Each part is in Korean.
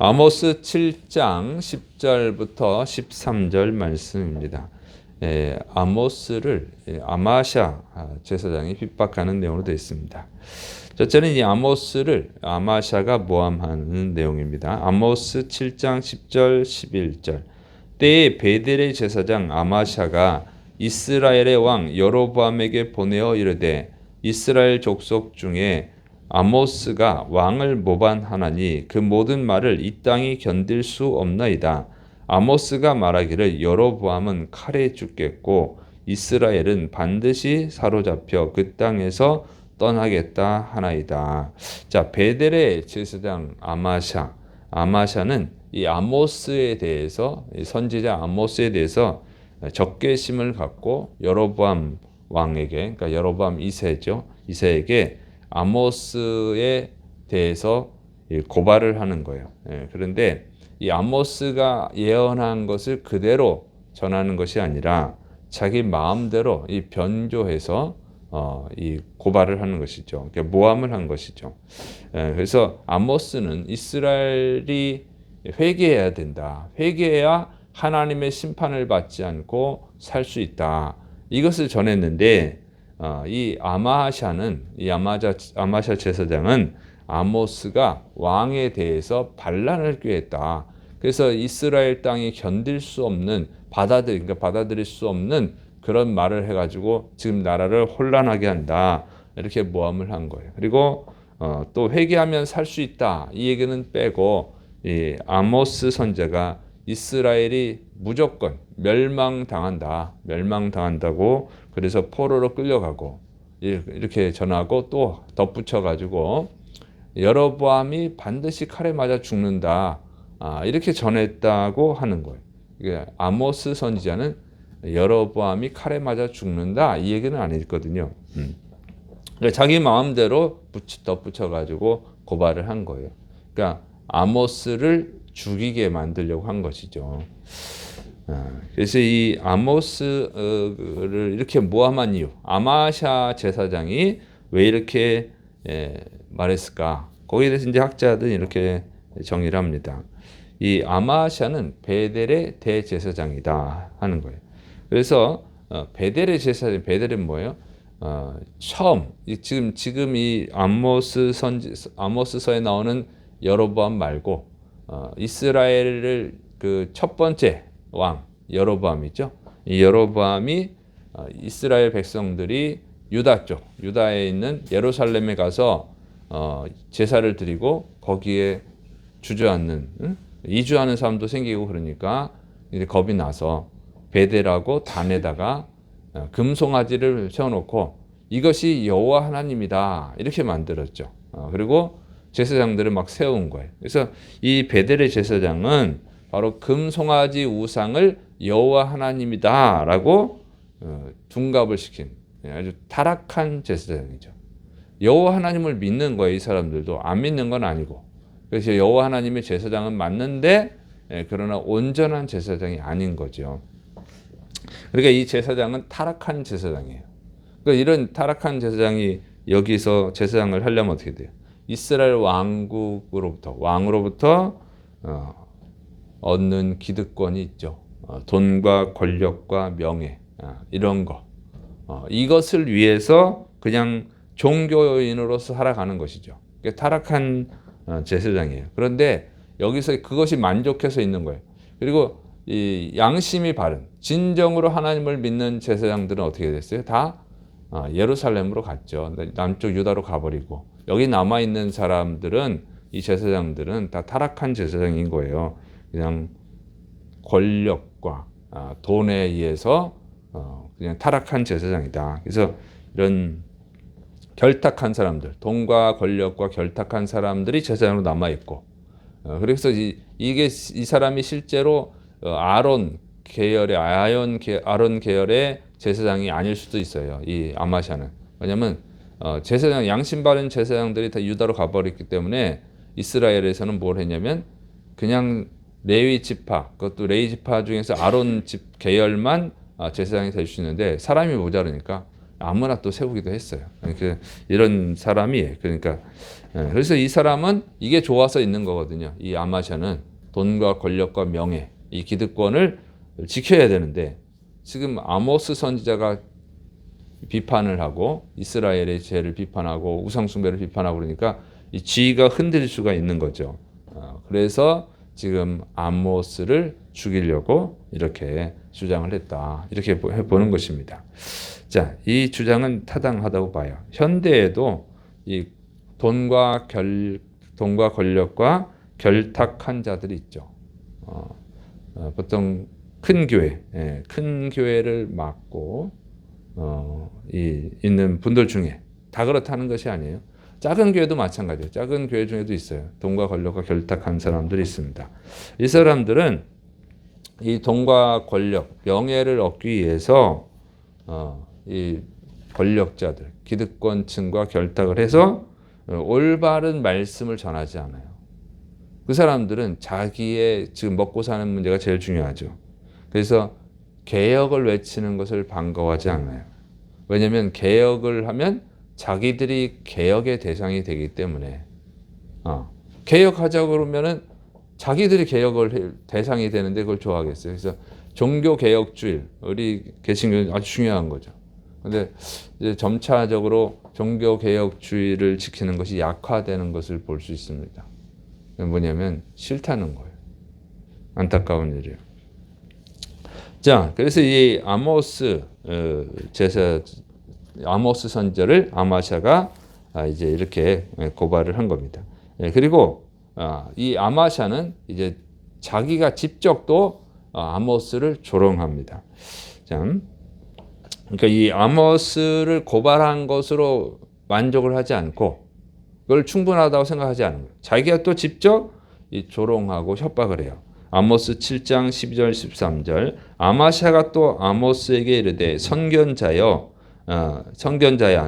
아모스 7장 10절부터 13절 말씀입니다. 아모스를 아마샤 제사장이 핍박하는 내용으로 되어 있습니다. 첫째는 이 아모스를 아마샤가 모함하는 내용입니다. 아모스 7장 10절 11절. 때에 베델의 제사장 아마샤가 이스라엘의 왕 여로보암에게 보내어 이르되 이스라엘 족속 중에 아모스가 왕을 모반하나니 그 모든 말을 이 땅이 견딜 수 없나이다. 아모스가 말하기를 여로보암은 칼에 죽겠고 이스라엘은 반드시 사로잡혀 그 땅에서 떠나겠다 하나이다. 자, 베델의 제사장 아마샤는 이 아모스에 대해서, 선지자 아모스에 대해서 적개심을 갖고 여로보암 왕에게, 그러니까 여로보암 2세죠. 2세에게 아모스에 대해서 고발을 하는 거예요. 그런데 이 아모스가 예언한 것을 그대로 전하는 것이 아니라 자기 마음대로 이 변조해서 이 고발을 하는 것이죠. 그러니까 모함을 한 것이죠. 그래서 아모스는 이스라엘이 회개해야 된다. 회개해야 하나님의 심판을 받지 않고 살 수 있다. 이것을 전했는데 이 아마샤 제사장은 아모스가 왕에 대해서 반란을 꾀했다. 그래서 이스라엘 땅이 견딜 수 없는 받아들일 수 없는 그런 말을 해가지고 지금 나라를 혼란하게 한다. 이렇게 모함을 한 거예요. 그리고 또 회개하면 살 수 있다. 이 얘기는 빼고 이 아모스 선지자가 이스라엘이 무조건 멸망당한다고 그래서 포로로 끌려가고 이렇게 전하고 또 덧붙여가지고 여로보암이 반드시 칼에 맞아 죽는다. 이렇게 전했다고 하는 거예요. 아모스 선지자는 여로보암이 칼에 맞아 죽는다 이 얘기는 안 했거든요. 자기 마음대로 덧붙여가지고 고발을 한 거예요. 그러니까 아모스를 죽이게 만들려고 한 것이죠. 그래서 이 아모스를 이렇게 모함한 이유, 아마샤 제사장이 왜 이렇게 말했을까? 거기에 대해서 이제 학자들은 이렇게 정의를 합니다. 이 아마샤는 베델의 대제사장이다 하는 거예요. 그래서 베델의 제사장, 베델은 뭐예요? 처음 지금 이 아모스서에 나오는 여로보암 말고 이스라엘을 그 첫 번째 왕 여로보암이죠. 이 여로보암이 이스라엘 백성들이 유다 쪽, 유다에 있는 예루살렘에 가서 제사를 드리고 거기에 주저앉는 이주하는 사람도 생기고 그러니까 이제 겁이 나서 베델하고 단에다가 금송아지를 세워놓고 이것이 여호와 하나님이다 이렇게 만들었죠. 그리고 제사장들을 막 세운 거예요. 그래서 이 베델의 제사장은 바로 금송아지 우상을 여호와 하나님이다라고 둔갑을 시킨 아주 타락한 제사장이죠. 여호와 하나님을 믿는 거예요. 이 사람들도 안 믿는 건 아니고. 그래서 여호와 하나님의 제사장은 맞는데 그러나 온전한 제사장이 아닌 거죠. 그러니까 이 제사장은 타락한 제사장이에요. 그러니까 이런 타락한 제사장이 여기서 제사장을 하려면 어떻게 돼요? 이스라엘 왕으로부터 얻는 기득권이 있죠. 돈과 권력과 명예 이런 거. 이것을 위해서 그냥 종교인으로서 살아가는 것이죠. 타락한 제사장이에요. 그런데 여기서 그것이 만족해서 있는 거예요. 그리고 이 양심이 바른 진정으로 하나님을 믿는 제사장들은 어떻게 됐어요? 다 예루살렘으로 갔죠. 남쪽 유다로 가버리고 여기 남아있는 사람들은 이 제사장들은 다 타락한 제사장인 거예요. 그냥 권력과 돈에 의해서 그냥 타락한 제사장이다. 그래서 이런 결탁한 사람들, 돈과 권력과 결탁한 사람들이 제사장으로 남아있고 그래서 이 사람이 실제로 아론 계열의 제사장이 아닐 수도 있어요. 이 아마샤는. 왜냐하면 제사장 양심 바른 제사장들이 다 유다로 가버렸기 때문에 이스라엘에서는 뭘 했냐면 그냥 레위 지파, 그것도 레위 지파 중에서 아론 집 계열만 제사장이 될 수 있는데 사람이 모자르니까 아무나 또 세우기도 했어요. 그러니까 이런 사람이 그러니까 그래서 이 사람은 이게 좋아서 있는 거거든요. 이 아마샤는 돈과 권력과 명예, 이 기득권을 지켜야 되는데 지금 아모스 선지자가 비판을 하고 이스라엘의 죄를 비판하고 우상숭배를 비판하고 그러니까 이 지위가 흔들릴 수가 있는 거죠. 그래서 지금 아모스를 죽이려고 이렇게 주장을 했다. 이렇게 보는 것입니다. 자, 이 주장은 타당하다고 봐요. 현대에도 이 돈과 권력과 결탁한 자들이 있죠. 보통 큰 교회, 큰 교회를 맡고 있는 분들 중에 다 그렇다는 것이 아니에요. 작은 교회도 마찬가지예요. 작은 교회 중에도 있어요. 돈과 권력과 결탁한 사람들이 있습니다. 이 사람들은 이 돈과 권력, 명예를 얻기 위해서 이 권력자들, 기득권층과 결탁을 해서 올바른 말씀을 전하지 않아요. 그 사람들은 자기의 지금 먹고 사는 문제가 제일 중요하죠. 그래서 개혁을 외치는 것을 반가워하지 않아요. 왜냐하면 개혁을 하면 자기들이 개혁의 대상이 되기 때문에 개혁하자고 그러면은 자기들이 개혁을 대상이 되는데 그걸 좋아하겠어요. 그래서 종교개혁주의, 우리 개신교는 아주 중요한 거죠. 근데 이제 점차적으로 종교개혁주의를 지키는 것이 약화되는 것을 볼 수 있습니다. 뭐냐면 싫다는 거예요. 안타까운 일이에요. 자, 그래서 이 아모스 아모스 선지자를 아마샤가 이제 이렇게 고발을 한 겁니다. 그리고 이 아마샤는 이제 자기가 직접 또 아모스를 조롱합니다. 참, 그러니까 이 아모스를 고발한 것으로 만족을 하지 않고 그걸 충분하다고 생각하지 않은 거예요. 자기가 또 직접 이 조롱하고 협박을 해요. 아모스 7장 12절 13절 아마샤가 또 아모스에게 이르되 선견자야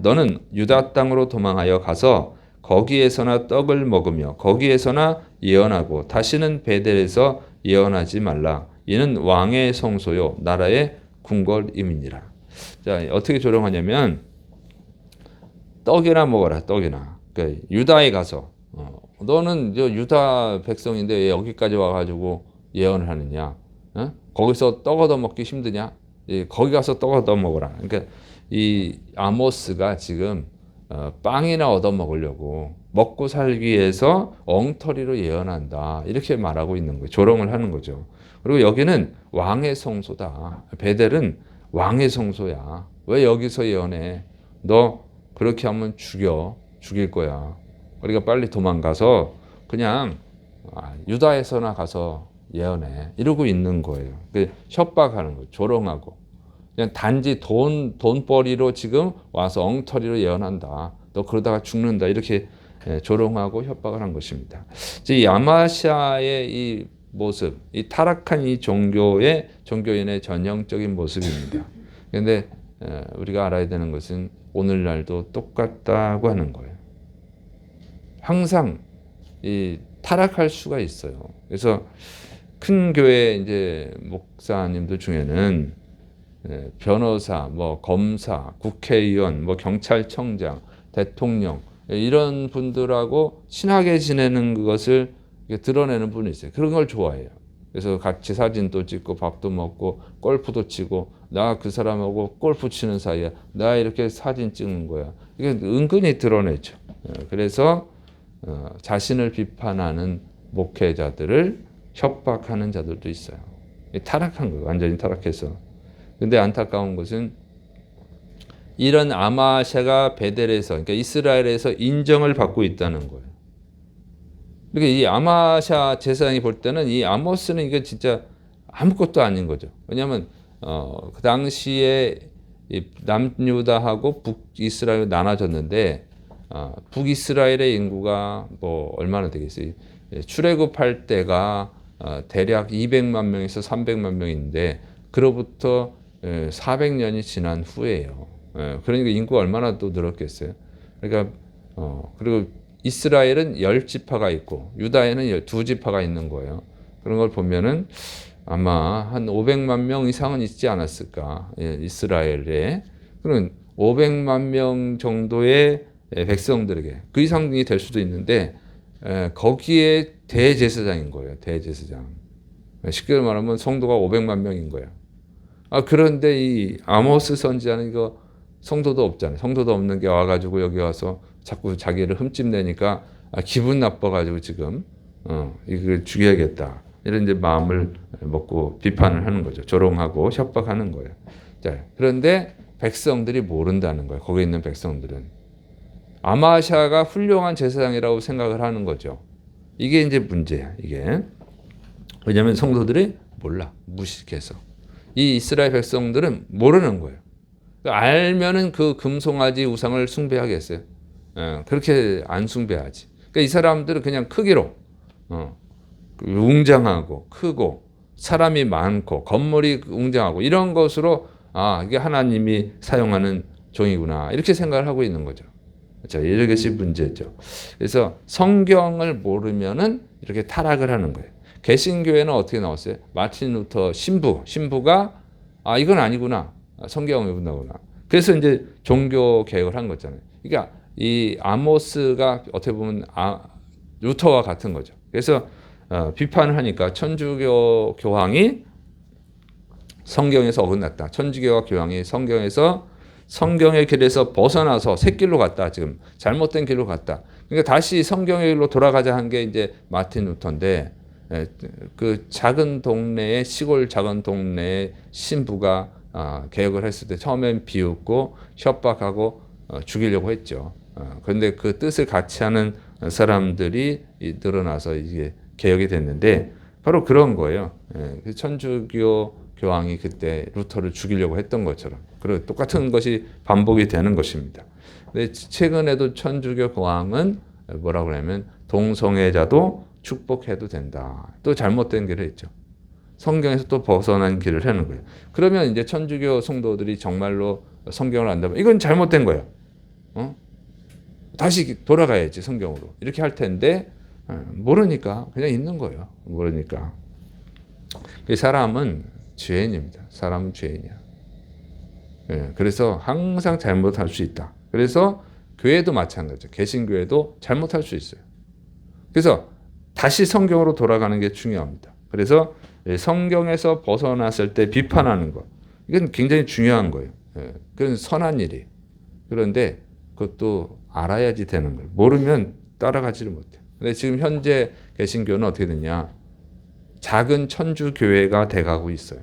너는 유다 땅으로 도망하여 가서 거기에서나 떡을 먹으며 거기에서나 예언하고 다시는 베델에서 예언하지 말라. 이는 왕의 성소요 나라의 궁궐임이니라. 자, 어떻게 조롱하냐면 떡이나 먹어라. 떡이나. 그러니까 유다에 가서 너는 유다 백성인데 왜 여기까지 와가지고 예언을 하느냐? 거기서 떡 얻어 먹기 힘드냐? 거기 가서 떡 얻어 먹어라. 그러니까 이 아모스가 지금 빵이나 얻어 먹으려고 먹고 살기 위해서 엉터리로 예언한다. 이렇게 말하고 있는 거예요. 조롱을 하는 거죠. 그리고 여기는 왕의 성소다. 베델은 왕의 성소야. 왜 여기서 예언해? 너 그렇게 하면 죽일 거야. 우리가 빨리 도망가서 그냥 유다에서나 가서 예언해. 이러고 있는 거예요. 협박하는 거예요. 조롱하고. 그냥 단지 돈벌이로 지금 와서 엉터리로 예언한다. 너 그러다가 죽는다. 이렇게 조롱하고 협박을 한 것입니다. 이 아마샤의 이 모습, 이 타락한 이 종교인의 전형적인 모습입니다. 그런데 우리가 알아야 되는 것은 오늘날도 똑같다고 하는 거예요. 항상 이 타락할 수가 있어요. 그래서 큰 교회 이제 목사님들 중에는 변호사, 뭐 검사, 국회의원, 뭐 경찰청장, 대통령 이런 분들하고 친하게 지내는 것을 드러내는 분이 있어요. 그런 걸 좋아해요. 그래서 같이 사진도 찍고 밥도 먹고 골프도 치고 나 그 사람하고 골프 치는 사이야. 나 이렇게 사진 찍는 거야. 이게 은근히 드러내죠. 그래서 자신을 비판하는 목회자들을 협박하는 자들도 있어요. 타락한 거예요. 완전히 타락해서. 근데 안타까운 것은 이런 아마샤가 베델에서, 그러니까 이스라엘에서 인정을 받고 있다는 거예요. 그러니까 이 아마샤 제사장이 볼 때는 이 아모스는 이게 진짜 아무것도 아닌 거죠. 왜냐하면 그 당시에 남유다하고 북이스라엘 나눠졌는데 북이스라엘의 인구가 뭐 얼마나 되겠어요? 출애굽할 때가 대략 200만 명에서 300만 명인데 그로부터 400년이 지난 후에요. 그러니까 인구가 얼마나 또 늘었겠어요. 그러니까 그리고 이스라엘은 10지파가 있고 유다에는 2지파가 있는 거예요. 그런 걸 보면은 아마 한 500만 명 이상은 있지 않았을까. 이스라엘에. 그런 500만 명 정도의 백성들에게 그 이상이 될 수도 있는데 거기에 대제사장인 거예요. 대제사장. 쉽게 말하면 성도가 500만 명인 거예요. 그런데 이 아모스 선지자는 이거 성도도 없잖아요. 성도도 없는 게 와가지고 여기 와서 자꾸 자기를 흠집내니까 기분 나빠가지고 지금 이걸 죽여야겠다. 이런 이제 마음을 먹고 비판을 하는 거죠. 조롱하고 협박하는 거예요. 자, 그런데 백성들이 모른다는 거예요. 거기 있는 백성들은. 아마샤가 훌륭한 제사장이라고 생각을 하는 거죠. 이게 이제 문제야. 이게. 왜냐하면 성도들이 몰라. 무식해서. 이 이스라엘 백성들은 모르는 거예요. 알면은 그 금송아지 우상을 숭배하겠어요. 그렇게 안 숭배하지. 그러니까 이 사람들은 그냥 크기로 웅장하고 크고 사람이 많고 건물이 웅장하고 이런 것으로 이게 하나님이 사용하는 종이구나 이렇게 생각을 하고 있는 거죠. 자, 이것이 문제죠. 그래서 성경을 모르면은 이렇게 타락을 하는 거예요. 개신교회는 어떻게 나왔어요? 마틴 루터 신부가 이건 아니구나. 성경을 본다구나. 그래서 이제 종교 개혁을 한 거잖아요. 그러니까 이 아모스가 어떻게 보면 루터와 같은 거죠. 그래서 비판을 하니까 천주교 교황이 성경에서 어긋났다. 천주교와 교황이 성경에서 성경의 길에서 벗어나서 새 길로 갔다. 지금 잘못된 길로 갔다. 그러니까 다시 성경의 길로 돌아가자 한 게 이제 마틴 루터인데 그 작은 동네에 시골 작은 동네에 신부가 개혁을 했을 때 처음엔 비웃고 협박하고 죽이려고 했죠. 그런데 그 뜻을 같이 하는 사람들이 늘어나서 이게 개혁이 됐는데 바로 그런 거예요. 천주교 교황이 그때 루터를 죽이려고 했던 것처럼 그리고 똑같은 것이 반복이 되는 것입니다. 근데 최근에도 천주교 교황은 뭐라고 하냐면 동성애자도 축복해도 된다. 또 잘못된 길을 했죠. 성경에서 또 벗어난 길을 하는 거예요. 그러면 이제 천주교 성도들이 정말로 성경을 안다면 이건 잘못된 거예요. 다시 돌아가야지 성경으로. 이렇게 할 텐데 모르니까 그냥 있는 거예요. 모르니까. 사람은 죄인입니다. 사람은 죄인이야. 그래서 항상 잘못할 수 있다. 그래서 교회도 마찬가지죠. 개신교회도 잘못할 수 있어요. 그래서 다시 성경으로 돌아가는 게 중요합니다. 그래서 성경에서 벗어났을 때 비판하는 것. 이건 굉장히 중요한 거예요. 그건 선한 일이. 그런데 그것도 알아야지 되는 거예요. 모르면 따라가지를 못해요. 근데 지금 현재 개신교는 어떻게 되냐. 작은 천주교회가 돼가고 있어요.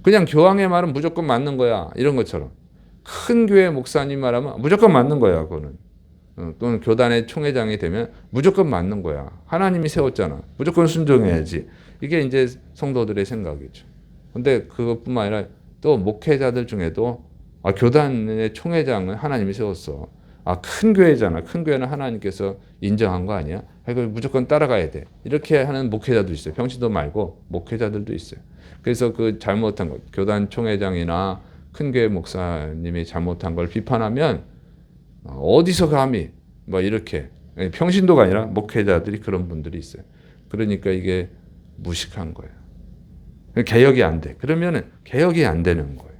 그냥 교황의 말은 무조건 맞는 거야. 이런 것처럼. 큰 교회 목사님 말하면 무조건 맞는 거야. 그거는. 또는 교단의 총회장이 되면 무조건 맞는 거야. 하나님이 세웠잖아. 무조건 순종해야지. 이게 이제 성도들의 생각이죠. 근데 그것뿐만 아니라 또 목회자들 중에도 교단의 총회장은 하나님이 세웠어. 큰 교회잖아. 큰 교회는 하나님께서 인정한 거 아니야? 그걸 무조건 따라가야 돼. 이렇게 하는 목회자도 있어요. 평신도 말고 목회자들도 있어요. 그래서 그 잘못한 것, 교단 총회장이나 큰 교회 목사님이 잘못한 걸 비판하면 어디서 감히 이렇게 평신도가 아니라 목회자들이 그런 분들이 있어요. 그러니까 이게 무식한 거예요. 개혁이 안 돼. 그러면은 개혁이 안 되는 거예요.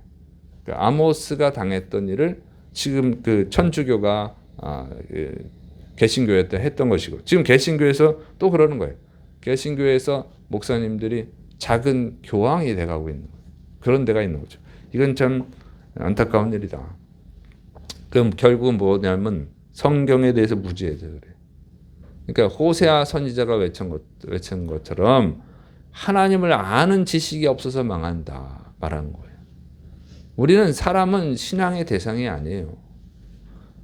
그러니까 아모스가 당했던 일을 지금 그 천주교가 개신교회 때 했던 것이고 지금 개신교에서 또 그러는 거예요. 개신교에서 목사님들이 작은 교황이 돼가고 있는 거예요. 그런 데가 있는 거죠. 이건 참 안타까운 일이다. 그럼 결국은 뭐냐면 성경에 대해서 무지해져 그래요. 그러니까 호세아 선지자가 외친 것처럼 하나님을 아는 지식이 없어서 망한다 말하는 거예요. 우리는 사람은 신앙의 대상이 아니에요.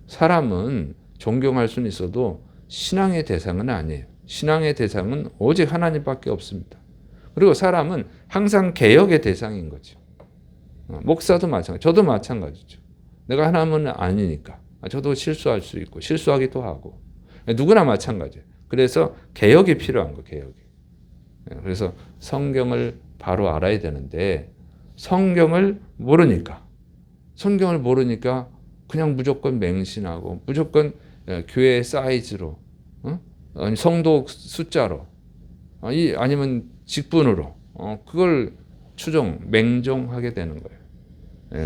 사람은 존경할 수는 있어도 신앙의 대상은 아니에요. 신앙의 대상은 오직 하나님밖에 없습니다. 그리고 사람은 항상 개혁의 대상인 거죠. 목사도 마찬가지, 저도 마찬가지죠. 내가 하나님은 아니니까. 저도 실수할 수 있고 실수하기도 하고 누구나 마찬가지예요. 그래서 개혁이 필요한 거예요. 개혁이. 그래서 성경을 바로 알아야 되는데 성경을 모르니까 그냥 무조건 맹신하고 무조건 교회 사이즈로 아니 성도 숫자로 아니면 직분으로 그걸 맹종하게 되는 거예요.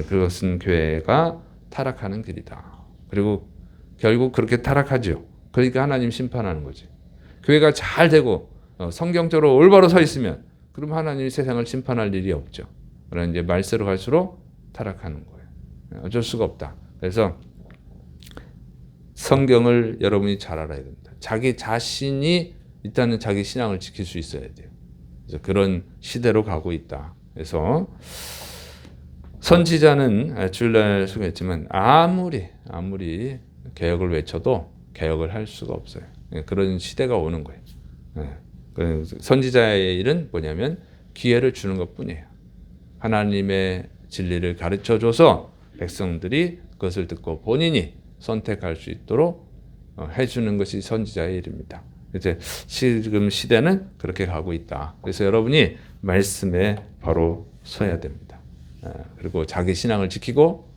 그것은 교회가 타락하는 길이다. 그리고 결국 그렇게 타락하죠. 그러니까 하나님 심판하는 거지. 교회가 잘 되고 성경적으로 올바로 서 있으면 그럼 하나님이 세상을 심판할 일이 없죠. 그러나 이제 말세로 갈수록 타락하는 거예요. 어쩔 수가 없다. 그래서 성경을 여러분이 잘 알아야 됩니다. 자기 자신이 일단은 자기 신앙을 지킬 수 있어야 돼요. 그래서 그런 시대로 가고 있다. 그래서 선지자는 주일날 소개했지만 아무리 개혁을 외쳐도 개혁을 할 수가 없어요. 그런 시대가 오는 거예요. 선지자의 일은 뭐냐면 기회를 주는 것뿐이에요. 하나님의 진리를 가르쳐줘서 백성들이 그것을 듣고 본인이 선택할 수 있도록 해주는 것이 선지자의 일입니다. 이제 지금 시대는 그렇게 가고 있다. 그래서 여러분이 말씀에 바로 서야 됩니다. 그리고 자기 신앙을 지키고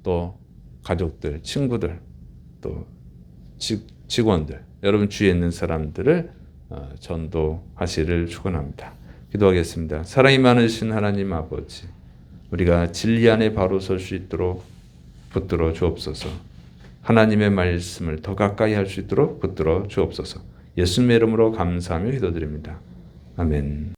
또 가족들, 친구들, 또 직원들, 여러분 주위에 있는 사람들을 전도하시를 축원합니다. 기도하겠습니다. 사랑이 많으신 하나님 아버지, 우리가 진리 안에 바로 설 수 있도록 붙들어 주옵소서. 하나님의 말씀을 더 가까이 할 수 있도록 붙들어 주옵소서. 예수님의 이름으로 감사하며 기도드립니다. 아멘.